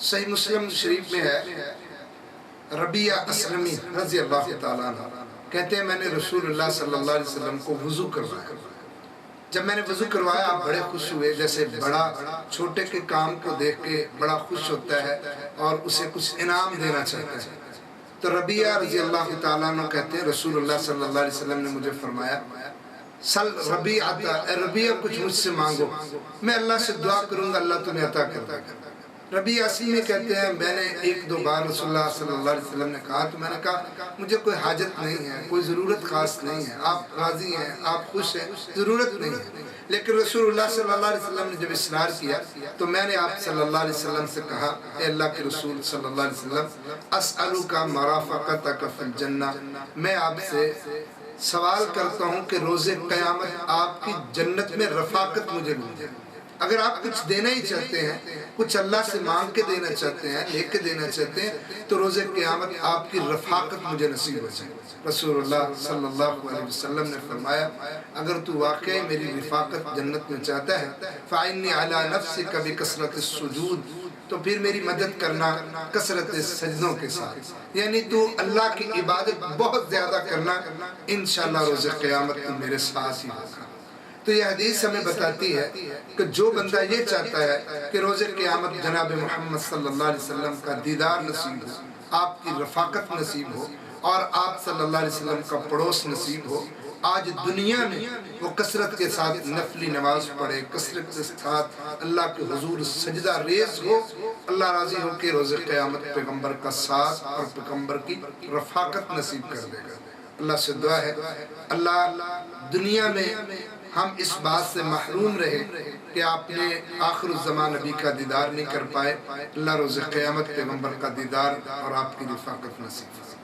صحیح مسلم شریف میں ہے، ربیہ اسلمی رضی اللہ تعالیٰ عنہ کہتے ہیں میں نے رسول اللہ صلی اللہ علیہ وسلم کو وضو کروایا۔ جب میں نے وضو کروایا آپ بڑے خوش ہوئے، جیسے بڑا چھوٹے کے کام کو دیکھ کے بڑا خوش ہوتا ہے اور اسے کچھ انعام دینا چاہتا ہے۔ تو ربیہ رضی اللہ تعالیٰ عنہ کہتے ہیں رسول اللہ صلی اللہ علیہ وسلم نے مجھے فرمایا سل ربیہ اے ربیہ کچھ مجھ سے مانگو، میں اللہ سے دعا کروں گا اللہ تمہیں عطا کر دے گا۔ ربیہ اسی میں کہتے ہیں میں نے ایک دو بار رسول اللہ صلی اللہ علیہ وسلم نے کہا تو میں نے کہا مجھے کوئی حاجت نہیں ہے، کوئی ضرورت خاص نہیں ہے، آپ راضی ہیں، آپ خوش ہیں، ضرورت نہیں ہے۔ لیکن رسول اللہ صلی اللہ علیہ وسلم نے جب اصرار کیا تو میں نے آپ صلی اللہ علیہ وسلم سے کہا اے اللہ کے رسول صلی اللہ علیہ وسلم اسألک مرافقتک فی الجنہ، میں آپ سے سوال کرتا ہوں کہ روز قیامت آپ کی جنت میں رفاقت مجھے مل جائے۔ اگر آپ کچھ دینا ہی چاہتے ہیں، کچھ اللہ سے مانگ کے دینا چاہتے ہیں، لے کے دینا چاہتے ہیں تو روز قیامت آپ کی رفاقت مجھے نصیب ہو جائے۔ رسول اللہ صلی اللہ علیہ وسلم نے فرمایا اگر تو واقعی میری رفاقت جنت میں چاہتا ہے فَإِنِّي عَلَى نَفْسِكَ بِكَثْرَةِ السُّجُودِ، تو پھر میری مدد کرنا کثرت سجدوں کے ساتھ، یعنی تو اللہ کی عبادت بہت زیادہ کرنا، انشاءاللہ روز قیامت تو میرے ساتھ ہی ہوگا۔ تو یہ حدیث ہمیں بتاتی ہے کہ جو بندہ یہ چاہتا ہے کہ روز قیامت جناب محمد صلی اللہ علیہ وسلم کا دیدار نصیب ہو، آپ کی رفاقت نصیب ہو اور آپ صلی اللہ علیہ وسلم کا پڑوس نصیب ہو، آج دنیا میں وہ کثرت کے ساتھ نفلی نماز پڑھے، کثرت کے ساتھ اللہ کے حضور سجدہ ریز ہو، اللہ راضی ہو کہ روز قیامت پیغمبر کا ساتھ اور پیغمبر کی رفاقت نصیب کر دے گا۔ اللہ سے دعا ہے اللہ دنیا میں ہم اس بات سے محروم رہے کہ آپ نے آخر الزمان نبی کا دیدار نہیں کر پائے، اللہ روز قیامت پیغمبر کا دیدار اور آپ کی رفاقت نصیب